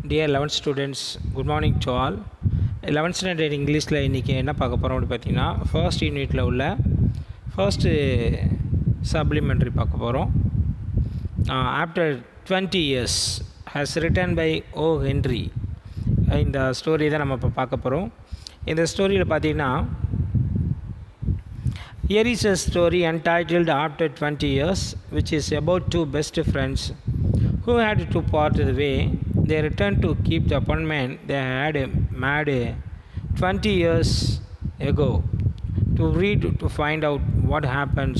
Dear 11th students, good morning to all. 11th standard இங்கிலீஷில் இன்றைக்கி என்ன பார்க்க போகிறோம் அப்படின்னு பார்த்தீங்கன்னா ஃபர்ஸ்ட் யூனிட்டில் உள்ள ஃபர்ஸ்ட்டு சப்ளிமெண்ட்ரி பார்க்க போகிறோம். After 20 years has written by O. Henry. இந்த ஸ்டோரி தான் நம்ம இப்போ பார்க்க போகிறோம். இந்த ஸ்டோரியில் பார்த்தீங்கன்னா here is a story entitled After 20 Years, which is about two best friends who had to part the way. They returned to keep the appointment they had made 20 years ago, to read to find out what happens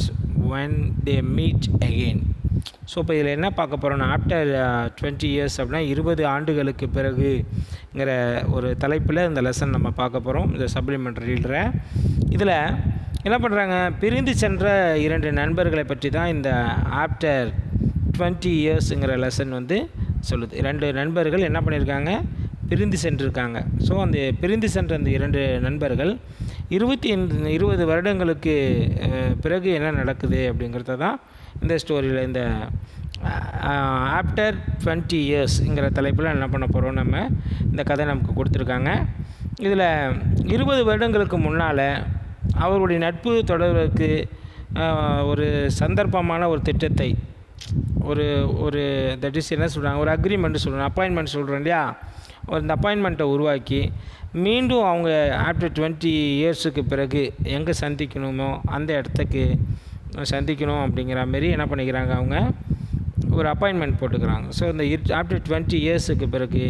when they meet again. So இப்போ இதில் என்ன பார்க்க போகிறோன்னா after 20 years அப்படின்னா 20 ஆண்டுகளுக்கு பிறகுங்கிற ஒரு தலைப்பில் இந்த லெசன் நம்ம பார்க்க போகிறோம். இந்த சப்ளிமெண்ட்ரியில் இதில் என்ன பண்ணுறாங்க, பிரிந்து சென்ற இரண்டு நண்பர்களை பற்றி தான் இந்த ஆஃப்டர் 20 yearsங்கிற லெசன் வந்து சொல்லுது. இரண்டு நண்பர்கள் என்ன பண்ணியிருக்காங்க, பிரிந்து சென்றிருக்காங்க. ஸோ அந்த பிரிந்து சென்ற அந்த இரண்டு நண்பர்கள் 20 வருடங்களுக்கு பிறகு என்ன நடக்குது அப்படிங்கிறத தான் இந்த ஸ்டோரியில் இந்த ஆஃப்டர் 20 yearsங்கிற தலைப்பில் என்ன பண்ண போகிறோம், நம்ம இந்த கதை நமக்கு கொடுத்துருக்காங்க. இதில் 20 வருடங்களுக்கு முன்னால் அவருடைய நட்பு தொடர்வதற்கு ஒரு சந்தர்ப்பமான ஒரு திட்டத்தை ஒரு தட் இஸ் என்ன சொல்கிறாங்க, ஒரு அக்ரிமெண்ட் சொல்கிறோம், அப்பாயின்மெண்ட் சொல்கிறோம் இல்லையா, இந்த அப்பாயின்மெண்ட்டை உருவாக்கி மீண்டும் அவங்க ஆஃப்டர் 20 yearsக்கு பிறகு எங்கே சந்திக்கணுமோ அந்த இடத்துக்கு சந்திக்கணும் அப்படிங்கிற மாரி என்ன பண்ணிக்கிறாங்க, அவங்க ஒரு அப்பாயின்மெண்ட் போட்டுக்கிறாங்க. ஸோ இந்த ஆஃப்டர் 20 yearsக்கு பிறகு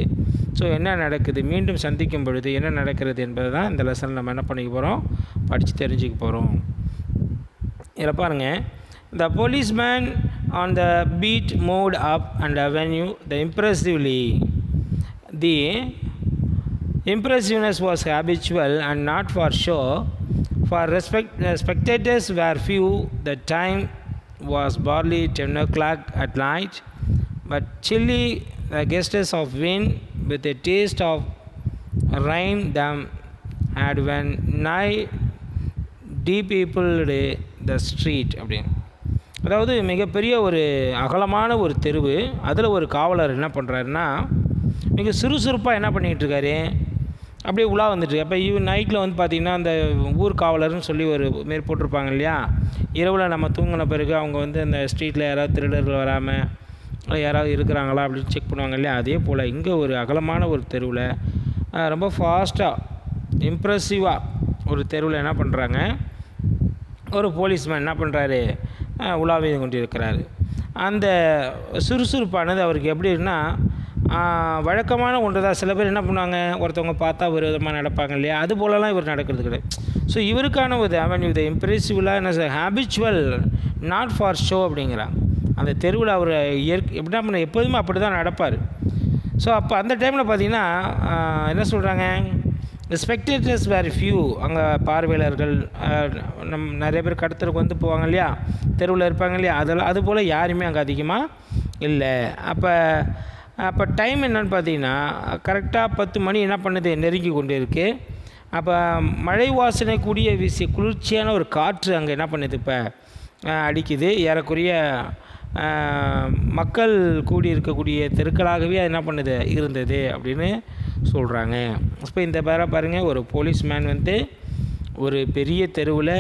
ஸோ என்ன நடக்குது, மீண்டும் சந்திக்கும் பொழுது என்ன நடக்கிறது என்பது தான் இந்த லெசன் நம்ம என்ன பண்ணிக்க போகிறோம், படித்து தெரிஞ்சுக்க போகிறோம். இதில் பாருங்கள், the policeman on the beat moved up and avenue impressively. The impressiveness was habitual and not for show. For spectators were few. The time was barely 10 o'clock at night, but chilly the gusts of wind with a taste of rain them had when nigh de-peopled the street. அப்படின்னு அதாவது மிகப்பெரிய ஒரு அகலமான ஒரு தெருவு, அதில் ஒரு காவலர் என்ன பண்ணுறாருன்னா மிக சுறுசுறுப்பாக என்ன பண்ணிக்கிட்டு இருக்காரு, அப்படியே உலா வந்துட்டு. அப்போ நைட்டில் வந்து பார்த்திங்கன்னா அந்த ஊர் காவலர்னு சொல்லி ஒரு மாரி போட்டிருப்பாங்க இல்லையா, இரவில் நம்ம தூங்கின பிறகு அவங்க வந்து அந்த ஸ்ட்ரீட்டில் யாராவது திருடர்கள் வராமல் யாராவது இருக்கிறாங்களா அப்படின்னு செக் பண்ணுவாங்க இல்லையா, அதே போல் இங்கே ஒரு அகலமான ஒரு தெருவில் ரொம்ப ஃபாஸ்ட்டாக இம்ப்ரெசிவாக ஒரு தெருவில் என்ன பண்ணுறாங்க, ஒரு போலீஸ்மேன் என்ன பண்ணுறாரு, உலாவி கொண்டு இருக்கிறாரு. அந்த சுறுசுறுப்பானது அவருக்கு எப்படின்னா வழக்கமான ஒன்று தான். சில பேர் என்ன பண்ணுவாங்க, ஒருத்தவங்க பார்த்தா ஒரு விதமாக நடப்பாங்க இல்லையா, அது போலலாம் இவர் நடக்கிறது கிடையாது. ஸோ இவருக்கான ஒரு அவென்யூ இது இம்ப்ரெசிவ்லாக என்ன ஹேபிச்சுவல் நாட் ஃபார் ஷோ அப்படிங்கிறாங்க. அந்த தெருவில் அவர் எப்படின்னா பண்ண எப்போதுமே அப்படி தான் நடப்பார். ஸோ அப்போ அந்த டைமில் பார்த்திங்கன்னா என்ன சொல்கிறாங்க, ஸ்பெக்டேட்டர்ஸ் வேர் ஃபியூ. அங்கே பார்வையாளர்கள் நிறைய பேர் கடத்தலுக்கு வந்து போவாங்க இல்லையா, தெருவில் இருப்பாங்க இல்லையா, அதெல்லாம் அது போல் யாருமே அங்கே அதிகமாக இல்லை. அப்போ டைம் என்னென்னு பார்த்தீங்கன்னா கரெக்டாக 10 மணி என்ன பண்ணுது, நெருங்கி கொண்டு இருக்குது. அப்போ மழை வாசனை கூடிய வீசிய குளிர்ச்சியான ஒரு காற்று அங்கே என்ன பண்ணுது, இப்போ அடிக்குது. ஏறக்குறைய மக்கள் கூடி இருக்கக்கூடிய தெருக்களாகவே அது என்ன பண்ணுது இருந்தது அப்படின்னு சொல்கிறாங்க. இப்போ இந்த பாருங்கள், ஒரு போலீஸ்மேன் வந்து ஒரு பெரிய தெருவில்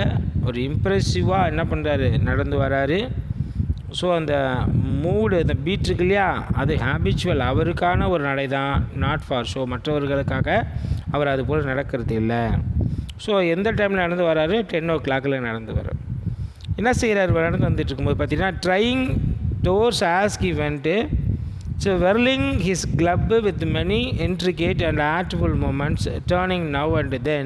ஒரு இம்ப்ரெசிவாக என்ன பண்ணுறாரு, நடந்து வராரு. ஸோ அந்த மூடு, அந்த பீட் இருக்கு இல்லையா, அது ஹேபிச்சுவல், அவருக்கான ஒரு நடை தான், நாட் ஃபார் ஷோ, மற்றவர்களுக்காக அவர் அது போல் நடக்கிறது இல்லை. ஸோ எந்த டைமில் நடந்து வராரு, 10 o'clock நடந்து வர்றார். என்ன செய்கிறார், நடந்து வந்துட்டு இருக்கும்போது பார்த்தீங்கன்னா trying doors ask he went. So whirling his club with many intricate and artful movements, turning now and then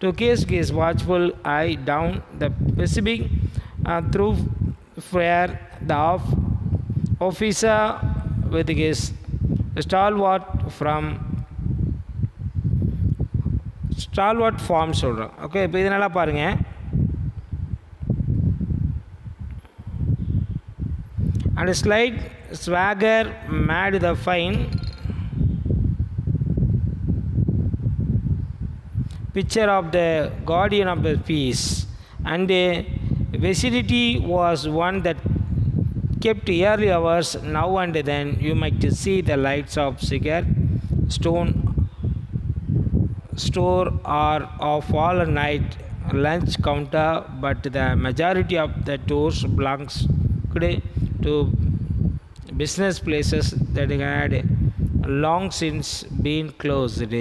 to cast his watchful eye down the Pacific through where the officer with his stalwart form சொல்கிறோம். Okay, இப்போ இது நல்லா பாருங்கள். And a slight swagger made the fine picture of the guardian of the peace, and the vicinity was one that kept early hours. Now and then you might see the lights of cigar stone store or of all night lunch counter, but the majority of the doors belongs to business places that had long since been closed.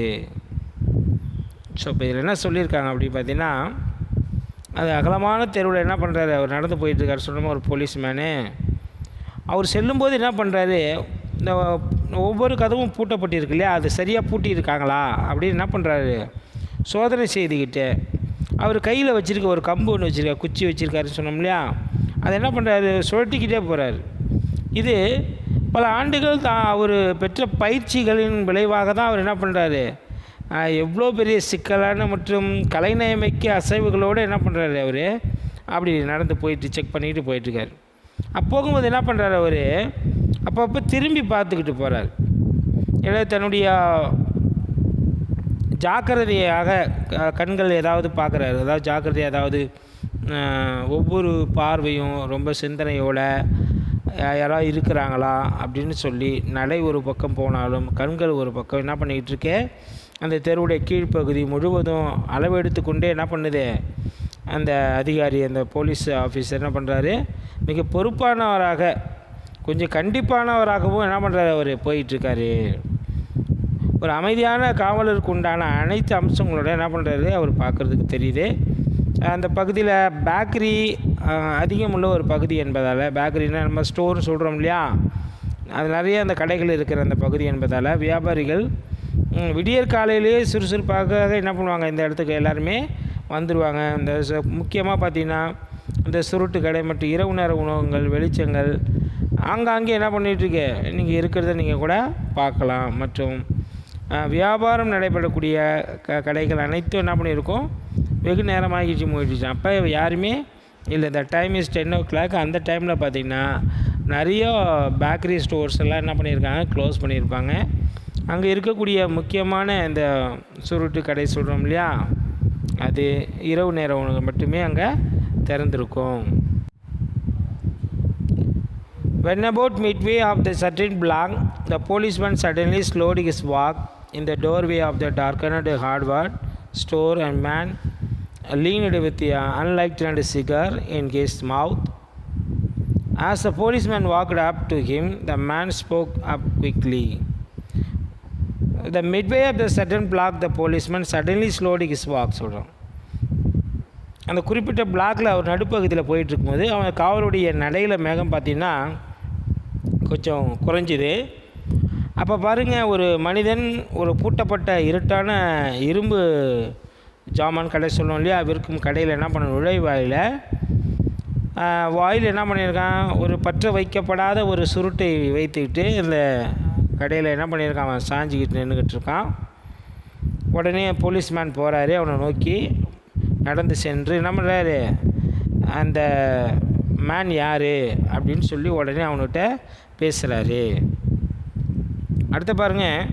So இப்போ இதில் என்ன சொல்லியிருக்காங்க அப்படின்னு பார்த்தீங்கன்னா, அது அகலமான தெருவில் என்ன பண்ணுறாரு, அவர் நடந்து போயிட்டுருக்காரு சொன்னோமா ஒரு போலீஸ்மேனு. அவர் செல்லும்போது என்ன பண்ணுறாரு, இந்த ஒவ்வொரு கதவும் பூட்டப்பட்டிருக்கு இல்லையா, அது சரியாக பூட்டியிருக்காங்களா அப்படின்னு என்ன பண்ணுறாரு சோதனை செய்துக்கிட்டு, அவர் கையில் வச்சுருக்க ஒரு கம்பு ஒன்று வச்சுருக்காரு, குச்சி வச்சுருக்காருன்னு சொன்னோம் இல்லையா, அதை என்ன பண்ணுறாரு சுழட்டிக்கிட்டே போகிறாரு. இது பல ஆண்டுகள் தான் அவர் பெற்ற பயிற்சிகளின் விளைவாக தான் அவர் என்ன பண்ணுறாரு, எவ்வளோ பெரிய சிக்கலான மற்றும் கலைநயமிக்க அசைவுகளோடு என்ன பண்ணுறாரு அவர் அப்படி நடந்து போயிட்டு செக் பண்ணிக்கிட்டு போயிட்டுருக்காரு. போகும்போது என்ன பண்ணுறாரு அவர், அப்பப்போ திரும்பி பார்த்துக்கிட்டு போகிறார். ஏன்னா தன்னுடைய ஜாக்கிரதையாக கண்கள் ஏதாவது பார்க்குறாரு, அதாவது ஜாக்கிரதையாக ஏதாவது ஒவ்வொரு பார்வையும் ரொம்ப சிந்தனையோடு யாராவது இருக்கிறாங்களா அப்படின்னு சொல்லி நடை ஒரு பக்கம் போனாலும் கண்கள் ஒரு பக்கம் என்ன பண்ணிக்கிட்டு இருக்கே, அந்த தெருவுடைய கீழ்ப்பகுதி முழுவதும் அளவெடுத்து கொண்டே என்ன பண்ணுது அந்த அதிகாரி, அந்த போலீஸ் ஆஃபீஸர் என்ன பண்ணுறாரு, மிக பொறுப்பானவராக கொஞ்சம் கண்டிப்பானவராகவும் என்ன பண்ணுறாரு அவர் போயிட்டுருக்காரு. ஒரு அமைதியான காவலருக்கு உண்டான அனைத்து அம்சங்களோட என்ன பண்ணுறாரு அவர் பார்க்குறதுக்கு தெரியுது. அந்த பகுதியில் பேக்கரி அதிகம் உள்ள ஒரு பகுதி என்பதால், பேக்கரினா நம்ம ஸ்டோர்னு சொல்கிறோம் இல்லையா, அது நிறைய அந்த கடைகள் இருக்கிற அந்த பகுதி என்பதால் வியாபாரிகள் விடியற் காலையிலேயே சுறுசுறுப்பாக என்ன பண்ணுவாங்க, இந்த இடத்துக்கு எல்லாருமே வந்துடுவாங்க. இந்த முக்கியமாக பார்த்திங்கன்னா இந்த சுருட்டு கடை மற்றும் இரவு நேர உணவகங்கள், வெளிச்சங்கள் ஆங்காங்கே என்ன பண்ணிகிட்ருக்கு நீங்கள் இருக்கிறத நீங்கள் கூட பார்க்கலாம். மற்றும் வியாபாரம் நடைபெறக்கூடிய கடைகள் அனைத்தும் என்ன பண்ணியிருக்கோம் வெகு நேரமாகிடுச்சு போயிடுச்சு. அப்போ யாருமே இல்லை, இந்த டைம் இஸ் 10 o'clock. அந்த டைமில் பார்த்திங்கன்னா நிறைய பேக்கரி ஸ்டோர்ஸ் எல்லாம் என்ன பண்ணியிருக்காங்க க்ளோஸ் பண்ணியிருப்பாங்க. அங்கே இருக்கக்கூடிய முக்கியமான இந்த சுருட்டு கடை சொல்கிறோம் இல்லையா, அது இரவு நேர உணவு மட்டுமே அங்கே திறந்திருக்கும். When about midway of the certain block, the policeman suddenly slowed his walk in the doorway of the darkened hardware store, and man leaned with an unlighted cigar in his mouth. As the policeman walked up to him, the man spoke up quickly. The midway of the certain block, the policeman suddenly slowed his walk. சொல்கிறோம், அந்த குறிப்பிட்ட பிளாக்கில் அவர் நடுப்பகுதியில் போயிட்டுருக்கும்போது அவன் காவலுடைய நடையில் மேகம் பார்த்திங்கன்னா கொஞ்சம் குறைஞ்சிது. அப்போ பாருங்கள், ஒரு மனிதன் ஒரு பூட்டப்பட்ட இருட்டான இரும்பு ஜாமான் கடை சொல்லணும் இல்லையா, விற்கும் கடையில் என்ன பண்ண நுழைவாயில் வாயில் என்ன பண்ணியிருக்கான், ஒரு பற்ற வைக்கப்படாத ஒரு சுருட்டை வைத்துக்கிட்டு இந்த கடையில் என்ன பண்ணியிருக்கான் அவன் சாஞ்சிக்கிட்டு நின்றுக்கிட்டு இருக்கான். உடனே போலீஸ்மேன் போகிறாரு, அவனை நோக்கி நடந்து சென்று என்ன பண்ணுறாரு, அந்த மேன் யார் அப்படின்னு சொல்லி உடனே அவன்கிட்ட பேசுகிறாரு. அடுத்து பாருங்கள்,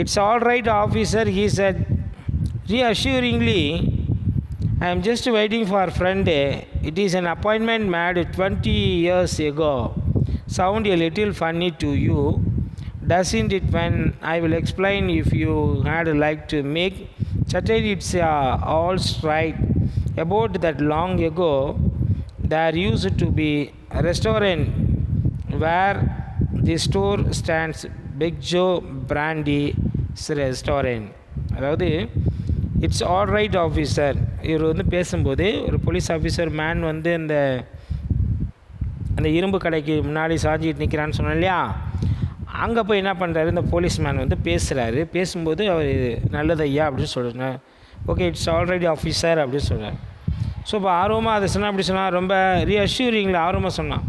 it's all right officer, he set reassuringly, I am just waiting for a friend. It is an appointment made 20 years ago. Sound a little funny to you, doesn't it, when I will explain if you had like to make certain it's all right. About that long ago, there used to be a restaurant where the store stands, Big Joe Brandy's restaurant. அதாவது it's all right officer, இவர் வந்து பேசும்போது ஒரு police officer man வந்து அந்த இரும்பு கடைக்கு முன்னாடி சாஞ்சிட்டு நிற்கிறான்னு சொன்னோம் இல்லையா, அங்கே போய் என்ன பண்ணுறாரு, இந்த போலீஸ் மேன் வந்து பேசுகிறாரு. பேசும்போது அவர் நல்லது ஐயா அப்படின்னு சொல்கிறார். Okay, it's all right officer அப்படின்னு சொல்கிறார். ஸோ இப்போ ஆர்வமாக அதை சொன்னால் அப்படி சொன்னால் ரொம்ப ரீஅஷ்யூரிங்கில் ஆர்வமாக சொன்னான்.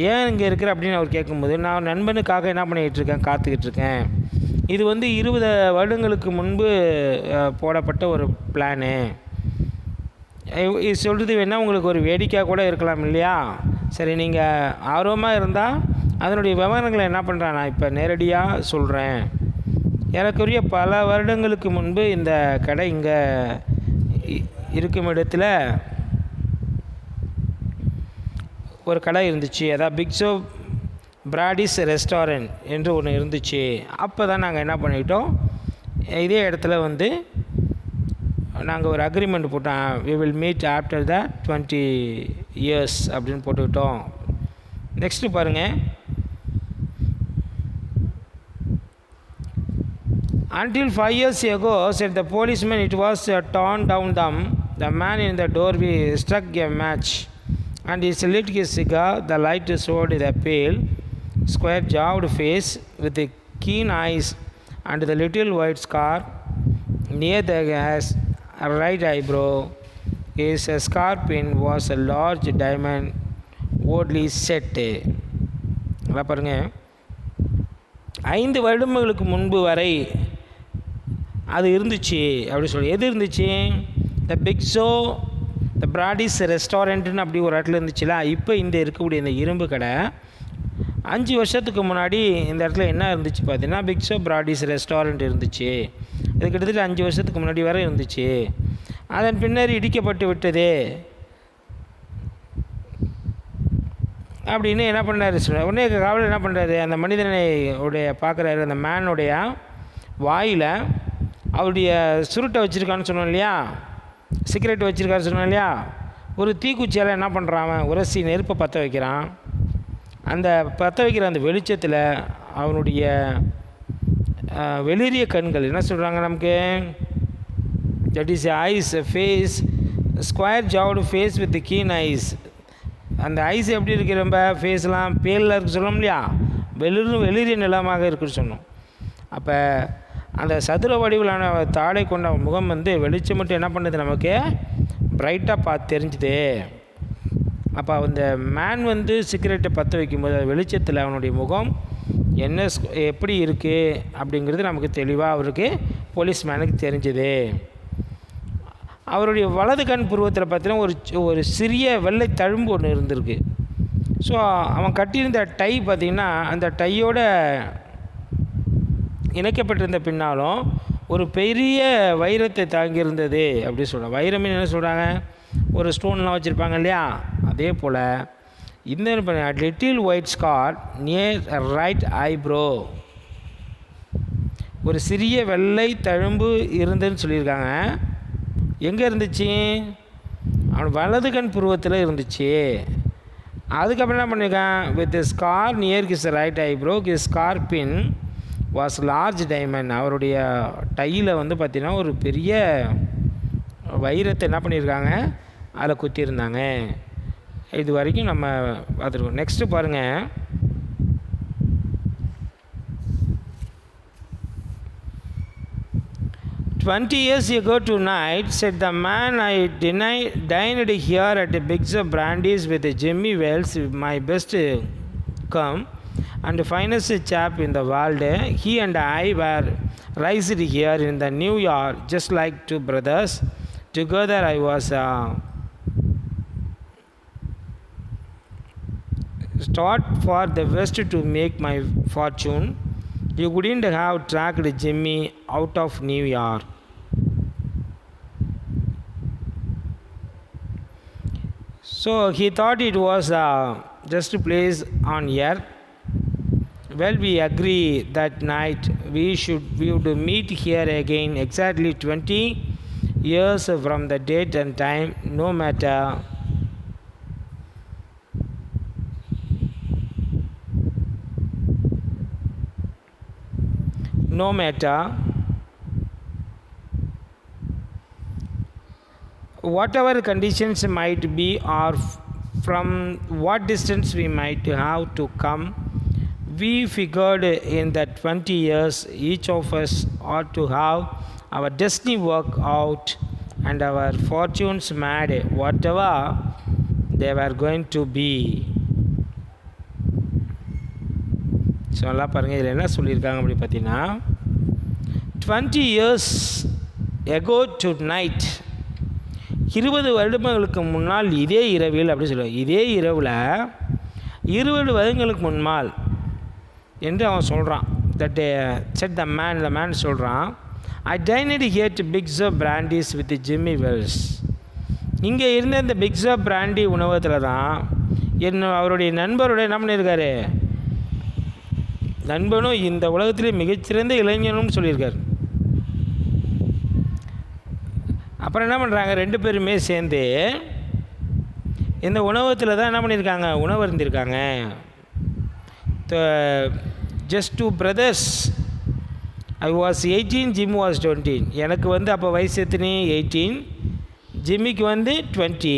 ஏன் இங்கே இருக்கிற அப்படின்னு அவர் கேட்கும்போது, நான் நண்பனுக்காக என்ன பண்ணிக்கிட்டு இருக்கேன், காத்துக்கிட்டு இருக்கேன். இது வந்து 20 வருடங்களுக்கு முன்பு போடப்பட்ட ஒரு பிளானு. இது சொல்கிறது வேணால் உங்களுக்கு ஒரு வேடிக்கையாக கூட இருக்கலாம் இல்லையா. சரி, நீங்கள் ஆர்வமாக இருந்தால் அதனுடைய விவரங்களை என்ன பண்ணுறேன் நான் இப்போ நேரடியாக சொல்கிறேன். எனக்குரிய பல வருடங்களுக்கு முன்பு இந்த கடை இங்கே இருக்கும் இடத்துல ஒரு கடை இருந்துச்சு. அதாவது பிக் ஷோ பிராடிஸ் ரெஸ்டாரண்ட் என்று ஒன்று இருந்துச்சு. அப்போ தான் நாங்கள் என்ன பண்ணிக்கிட்டோம், இதே இடத்துல வந்து நாங்கள் ஒரு அக்ரிமெண்ட் போட்டோம். We will meet after the 20 years அப்படின்னு போட்டுக்கிட்டோம். நெக்ஸ்ட்டு பாருங்கள், until 5 years ago, said the policeman, it was torn down them. The man in the doorway struck a match and he lit his cigar. The light showed the pale, square-jawed face with the keen eyes and the little white scar near the right eyebrow. His scarf pin was a large diamond, oddly set. நல்லா பாருங்கள், 5 வருடங்களுக்கு முன்பு வரை அது இருந்துச்சு அப்படி சொல்லி. எது இருந்துச்சு? த பிக்ஸோ த பிராடிஸ் ரெஸ்டாரண்ட்டுன்னு அப்படி ஒரு இடத்துல இருந்துச்சுல. இப்போ இந்த இருக்கக்கூடிய இந்த இரும்பு கடை 5 வருஷத்துக்கு முன்னாடி இந்த இடத்துல என்ன இருந்துச்சு பார்த்தீங்கன்னா, பிக்ஸோ பிராடிஸ் ரெஸ்டாரண்ட் இருந்துச்சு. இது கிட்டத்தட்ட 5 வருஷத்துக்கு முன்னாடி வரை இருந்துச்சு. அதன் பின்னர் இடிக்கப்பட்டு விட்டது அப்படின்னு என்ன பண்ணார். உடனே காவலர் என்ன பண்ணுறாரு, அந்த மனிதனை உடைய பார்க்குறாரு. அந்த மேனுடைய வாயில் அவருடைய சுருட்டை வச்சுருக்கான்னு சொன்னோம் இல்லையா, சிகரெட் வச்சுருக்காரு சொன்னோம் இல்லையா, ஒரு தீக்குச்சியால் என்ன பண்ணுறான், உரசி நெருப்பை பற்ற வைக்கிறான். அந்த பற்ற வைக்கிற அந்த வெளிச்சத்தில் அவனுடைய வெளிரிய கண்கள் என்ன சொல்கிறாங்க நமக்கு, that is eyes face, square jawed face with keen eyes. அந்த ஐஸ் எப்படி இருக்குது, ரொம்ப ஃபேஸ்லாம் பேலில் இருக்குது சொல்லணும் இல்லையா, வெளிரிய நிலமாக இருக்குன்னு சொன்னோம். அப்போ அந்த சதுர வடிவிலான தாடை கொண்ட முகம் வந்து வெளிச்சம் மட்டும் என்ன பண்ணுது, நமக்கு பிரைட்டாக பார்த்து தெரிஞ்சுது. அப்போ அந்த மேன் வந்து சிகரெட்டை பற்ற வைக்கும்போது அது வெளிச்சத்தில் அவனுடைய முகம் என்ன எப்படி இருக்குது அப்படிங்கிறது நமக்கு தெளிவாக அவருக்கு போலீஸ் மேனுக்கு தெரிஞ்சுது. அவருடைய வலது கண் புருவத்தில் பார்த்தீங்கன்னா ஒரு சிறிய வெள்ளை தழும்பு ஒன்று இருந்திருக்கு. ஸோ அவன் கட்டியிருந்த டை பார்த்திங்கன்னா அந்த டையோட இணைக்கப்பட்டிருந்த பின்னாலும் ஒரு பெரிய வைரத்தை தாங்கியிருந்தது அப்படி சொல்கிறாங்க. வைரம் என்ன சொல்கிறாங்க, ஒரு ஸ்டோன்லாம் வச்சுருப்பாங்க இல்லையா, அதே போல் இந்த little white scar near right eyebrow, ஒரு சிறிய வெள்ளை தழும்பு இருந்துன்னு சொல்லியிருக்காங்க. எங்கே இருந்துச்சு, அவன் வலது கண் புருவத்தில் இருந்துச்சு. அதுக்கப்புறம் என்ன பண்ணியிருக்கான், with scar near his right eyebrow his scar pin was large diamond. அவருடைய டையில் வந்து பார்த்திங்கன்னா ஒரு பெரிய வைரத்தை என்ன பண்ணியிருக்காங்க, அதில் குத்தியிருந்தாங்க. இது வரைக்கும் நம்ம பார்த்துருக்கோம். நெக்ஸ்ட்டு பாருங்கள், "20 years ago tonight," said the man, "I dined here at the Bigs of Brandy's with Jimmy Wells, my best come and finest chap in the world. He and I were raised here in the New York, just like two brothers. Together I was start for the West to make my fortune. You wouldn't have tracked Jimmy out of New York." So he thought it was just a place on earth. Well, we agree that night we would meet here again exactly 20 years from the date and time, no matter whatever conditions might be or from what distance we might have to come. We figured in that 20 years each of us ought to have our destiny work out and our fortunes made, whatever they were going to be. So நல்லா பாருங்கள், இதில் என்ன சொல்லியிருக்காங்க அப்படி பார்த்தீங்கன்னா, 20 years ago tonight, 20 வருடங்களுக்கு முன்னால் இதே இரவில் அப்படி சொல்லுவாங்க. இதே இரவில் 20 வருடங்களுக்கு முன்னால் என்று அவன் சொல்கிறான். தட் செட் த மேன் சொல்கிறான், "I dined here to Bigs of Brandy's with Jimmy Wells." இங்கே இருந்த இந்த பிக்ஸ் ஆஃப் பிராண்டி உணவகத்தில் தான் அவருடைய நண்பரோட என்ன பண்ணியிருக்காரு, நண்பனும் இந்த உலகத்திலே மிகச்சிறந்த இளைஞனும் சொல்லியிருக்கார். அப்புறம் என்ன பண்ணுறாங்க, 2 பேருமே சேர்ந்து இந்த உணவகத்தில் தான் என்ன பண்ணியிருக்காங்க, உணவு இருந்திருக்காங்க. Just 2 brothers. I was 18, Jim was 20. எனக்கு வந்து அப்போ வயசு எத்தனை, 18. ஜிம்மிக்கு வந்து 20.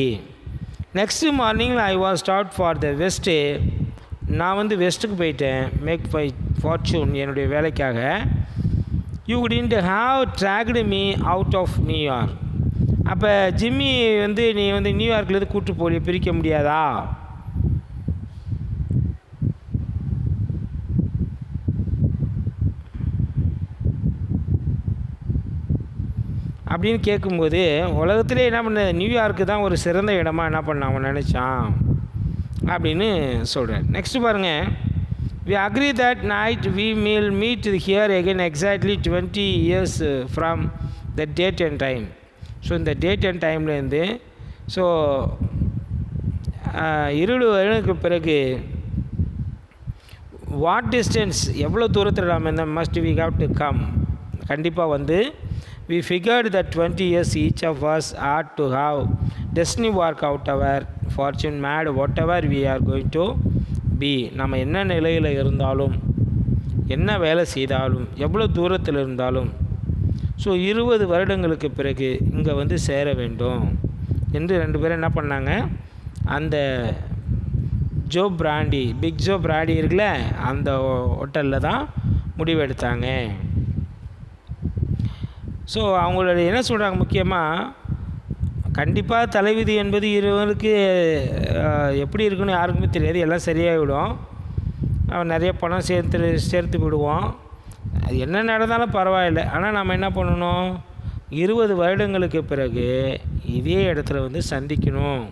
Next morning I was start for the west. நான் வந்து வெஸ்ட்டுக்கு போயிட்டேன், மேக் மை ஃபார்ச்சூன், என்னுடைய வேலைக்காக. You didn't have tracked me out of New York. அப்போ ஜிம்மி வந்து நீ வந்து நியூயார்க்லேருந்து கூப்பிட்டு போய் பிரிக்க முடியாதா? அப்படின்னு கேட்கும்போது, உலகத்திலே என்ன பண்ண, நியூயார்க்கு தான் ஒரு சிறந்த இடமா என்ன பண்ண அவன் நினச்சான் அப்படின்னு சொல்கிறார். நெக்ஸ்ட்டு பாருங்கள், we agree that night we will meet here again exactly 20 years from the date and time. So இந்த டேட் அண்ட் டைம்லேருந்து, ஸோ 20 வருடங்களுக்கு பிறகு வாட் டிஸ்டன்ஸ், எவ்வளோ தூரத்தில் நாம் இந்த must we have to come, கண்டிப்பாக வந்து we figured that 20 years each of us ought to have destiny work out our fortune mad whatever we are going to be. நம்ம என்ன நிலையில் இருந்தாலும், என்ன வேலை செய்தாலும், எவ்வளோ தூரத்தில் இருந்தாலும், ஸோ 20 வருடங்களுக்கு பிறகு இங்கே வந்து சேர வேண்டும் என்று 2 பேரும் என்ன பண்ணாங்க, அந்த Joe Brandy, big Joe Brandy இருக்குல்ல, அந்த ஹோட்டலில் தான் முடிவெடுத்தாங்க. ஸோ அவங்களுடைய என்ன சொல்கிறாங்க, முக்கியமாக கண்டிப்பாக தலைவிதி என்பது இருவருக்கு எப்படி இருக்குன்னு யாருக்குமே தெரியாது, எல்லாம் சரியாகிவிடும். அவன் நிறைய பணம் சேர்த்து விடுவோம், அது என்ன நடந்தாலும் பரவாயில்லை. ஆனால் நம்ம என்ன பண்ணணும், 20 வருடங்களுக்கு பிறகு இதே இடத்துல வந்து சந்திக்கணும்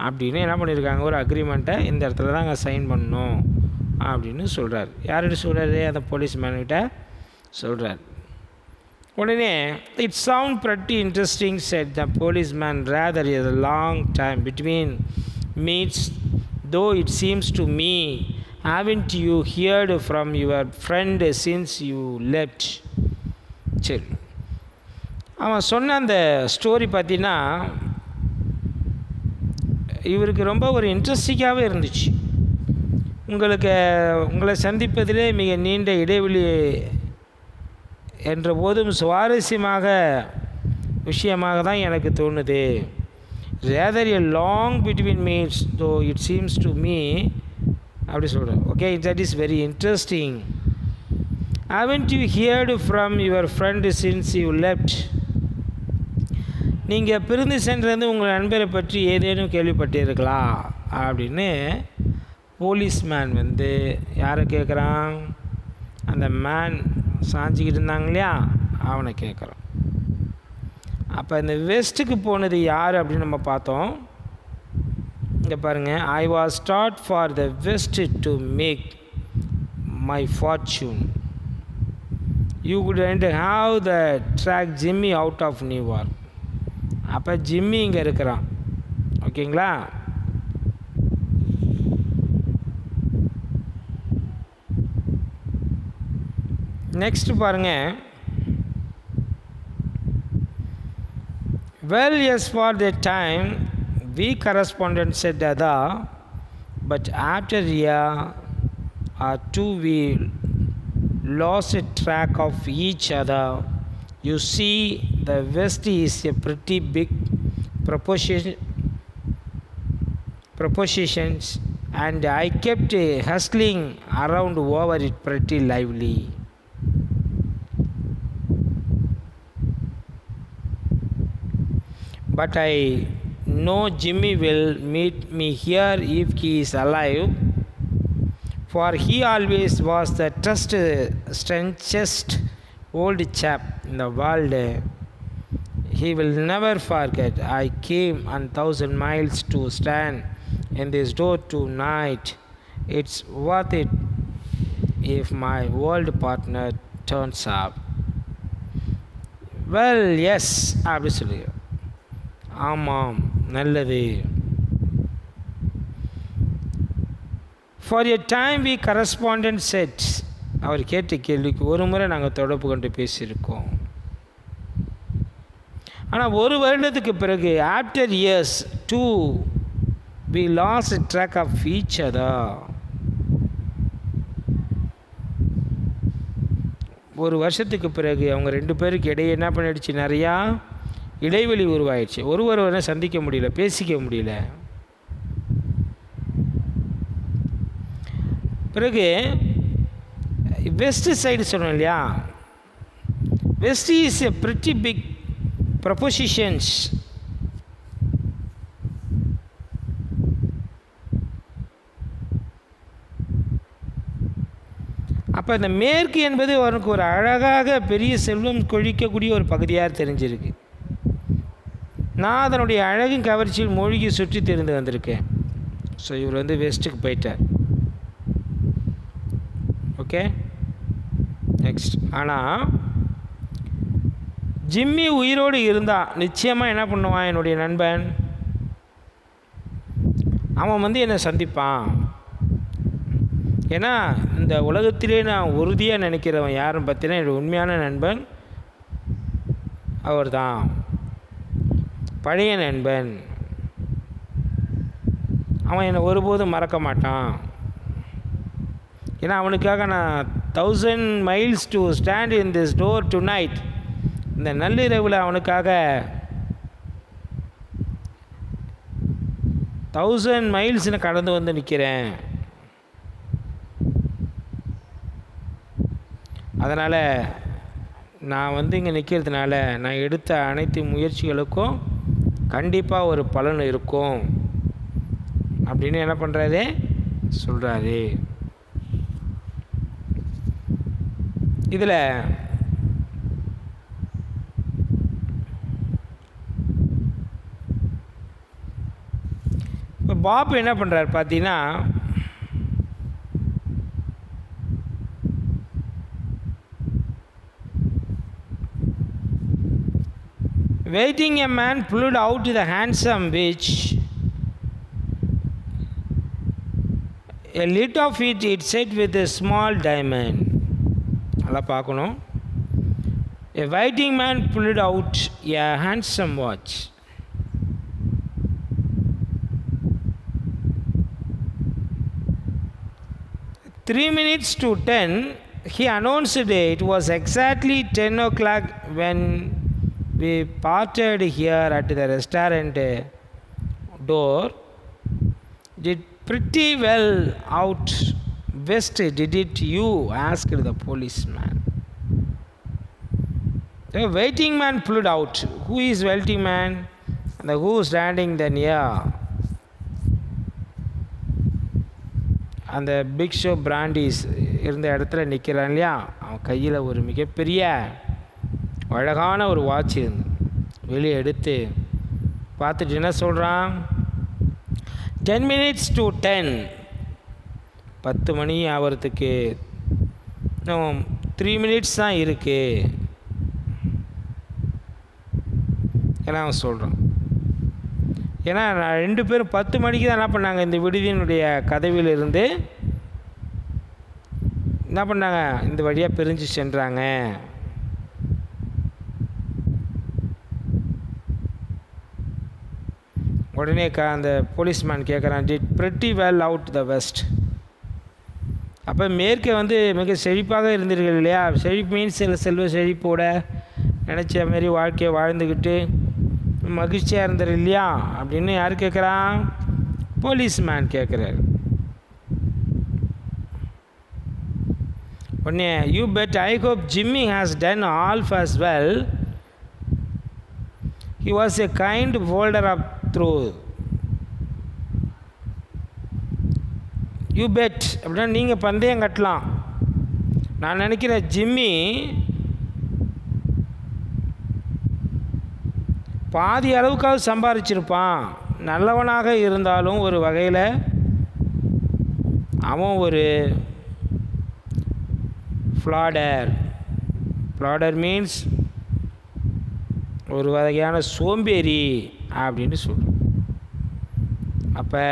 அப்படின்னு என்ன பண்ணியிருக்காங்க, ஒரு அக்ரிமெண்ட்டை இந்த இடத்துல தான் அங்கே சைன் பண்ணணும் அப்படின்னு சொல்கிறார். யார்கிட்ட சொல்கிறாரு, அந்த போலீஸ் மேன்கிட்ட சொல்கிறார். உடனே it sound pretty interesting said the policeman, rather a long time between meets though it seems to me, haven't you heard from your friend since you left? சரி, அவன் சொன்ன அந்த ஸ்டோரி பார்த்தீங்கன்னா இவருக்கு ரொம்ப ஒரு இன்ட்ரெஸ்டிங்காகவே இருந்துச்சு. உங்களை சந்திப்பதிலே மிக நீண்ட இடைவெளி என்ற போதும் சுவாரஸ்யமாக விஷயமாக தான் எனக்கு தோணுது. rather a long between meets though it seems to me, அப்படி சொல்கிறேன். Okay, that is very interesting. haven't you heard from your friend since you left? நீங்கள் பிரிந்து சென்றது உங்கள் நண்பரை பற்றி ஏதேனும் கேள்விப்பட்டிருக்கலாம் அப்படின்னு போலீஸ்மேன் வந்து யாரை கேட்குறான், அந்த மேன் சாஞ்சிக்கிட்டு இருந்தாங்க இல்லையா, அவனை கேட்குறான். அப்போ இந்த வெஸ்ட்டுக்கு போனது யார் அப்படின்னு நம்ம பார்த்தோம். இங்கே பாருங்கள், I was start for the west to make my fortune. You couldn't have the track Jimmy out of New York. அப்போ ஜிம்மி இங்கே இருக்கிறான், ஓகேங்களா. நெக்ஸ்ட் பாருங்கள், well yes for the time we correspondent said other, but after a year or two we lost track of each other. You see, the West is a pretty big propositions and I kept hustling around over it pretty lively. But I know Jimmy will meet me here if he is alive, for he always was the strangest old chap in the world. He will never forget I came 1,000 miles to stand in this door tonight. It's worth it if my old partner turns up. Well, yes, absolutely. ஆமாம், நல்லது. For a time we correspondent said அவர் கேட்ட கேள்விக்கு ஒரு முறை நாங்கள் தொடர்பு கொண்டு பேசியிருக்கோம். ஆனால் 1 வருடத்துக்கு பிறகு after years 2 we lost track of each other. ஒரு வருஷத்துக்கு பிறகு அவங்க 2 பேருக்கு இடையே என்ன பண்ணிடுச்சு, நிறையா இடைவெளி உருவாயிடுச்சு. ஒருவரை சந்திக்க முடியல, பேசிக்க முடியல. பிறகு வெஸ்ட் சைடு சொன்னோம் இல்லையா, west is a pretty big propositions. அப்போ இந்த மேற்கு என்பது அவனுக்கு ஒரு அழகாக பெரிய செல்வம் கொழிக்கக்கூடிய ஒரு பகுதியாக தெரிஞ்சிருக்கு. நான் அதனுடைய அழகும் கவர்ச்சியில் மூழ்கி சுற்றி தெரிந்து வந்திருக்கேன். ஸோ இவர் வந்து வெஸ்ட்டுக்கு போயிட்டார். Okay, next. ஆனால் ஜிம்மி உயிரோடு இருந்தால் நிச்சயமாக என்ன பண்ணுவான் என்னுடைய நண்பன், அவன் வந்து என்னை சந்திப்பான். ஏன்னா இந்த உலகத்திலே நான் உறுதியாக நினைக்கிறவன் யாருன்னு பார்த்தீங்கன்னா என்னுடைய உண்மையான நண்பன் அவர் தான், பழைய நண்பன். அவன் என்னை ஒருபோதும் மறக்க மாட்டான். ஏன்னா அவனுக்காக நான் 1000 miles to stand in this door to night. இந்த நள்ளிரவில் அவனுக்காக 1000 miles கடந்து வந்து நிற்கிறேன். அதனால் நான் வந்து இங்கே நிற்கிறதுனால நான் எடுத்த அனைத்து முயற்சிகளுக்கும் கண்டிப்பாக ஒரு பலன் இருக்கும் அப்படின்னு என்ன பண்ணுறாரு, சொல்கிறாரு. இதில் இப்போ பாப் என்ன பண்ணுறாரு பார்த்தீங்கன்னா, waiting a man pulled out the handsome witch. A lid of it set with a small diamond. நல்லா பார்க்கணும். A waiting man pulled out a handsome watch. Three minutes to 10, he announced it was exactly 10 o'clock when we parted here at the restaurant door. Did pretty well out west, did it you? Asked the policeman. The waiting man pulled out. Who is waiting man? And who standing then near? அந்த big show Brandeis இருந்த இடத்துல நிற்கிறான் இல்லையா, அவன் கையில் ஒரு மிகப்பெரிய அழகான ஒரு வாட்ச் இருந்து வெளியே எடுத்து பார்த்துட்டு என்ன சொல்கிறான், 10 minutes to 10, 10 மணி ஆகிறதுக்கு இன்னும் 3 minutes தான் இருக்குது எல்லாம் அவன் சொல்கிறான். ஏன்னா நான் 2 பேரும் 10 மணிக்கு தான் என்ன பண்ணாங்க, இந்த விடுதியினுடைய கதவியில் இருந்து என்ன பண்ணாங்க, இந்த வழியாக பிரிஞ்சு சென்றாங்க. உடனே அந்த போலீஸ்மேன் கேட்குறான், did pretty well out the west. அப்போ மேற்கே வந்து மிக செழிப்பாக இருந்தீர்கள் இல்லையா, செழிப்பு மீன்ஸ் செல்வ செழிப்போட நினச்ச மாரி வாழ்க்கையை வாழ்ந்துக்கிட்டு மகிழ்ச்சியாக இருந்தார் இல்லையா அப்படின்னு யார் கேட்குறான், போலீஸ்மேன் கேட்குறாரு. உடனே you bet I hope Jimmy has done all as well. He was a kind folder of through. You bet அப்படின்னா நீங்கள் பந்தயம் கட்டலாம். நான் நினைக்கிறேன் ஜிம்மி பாதி அளவுக்காவது சம்பாதிச்சிருப்பான். நல்லவனாக இருந்தாலும் ஒரு வகையில் அவன் ஒரு ஃப்ளாடர் மீன்ஸ் ஒரு வகையான சோம்பேறி அப்படின்னு சொல்கிறோம். அப்போ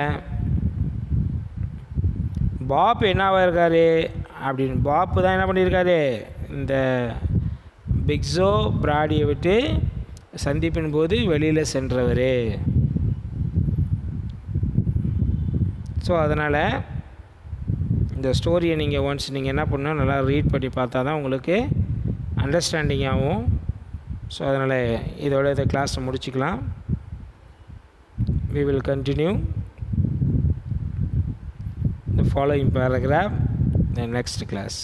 பாப் என்னவாக இருக்கார், அப்படின்னு பாப்பு தான் என்ன பண்ணியிருக்காரு, இந்த பிக்ஸோ பிராடியை விட்டு சந்திப்பின் போது வெளியில் சென்றவர். ஸோ அதனால் இந்த ஸ்டோரியை நீங்கள் ஒன்ஸ் நீங்கள் என்ன பண்ணணும், நல்லா ரீட் பண்ணி பார்த்தா தான் உங்களுக்கு அண்டர்ஸ்டாண்டிங் ஆகும். ஸோ அதனால் இதோட இந்த கிளாஸை முடிச்சுக்கலாம். We will continue the following paragraph in the next class.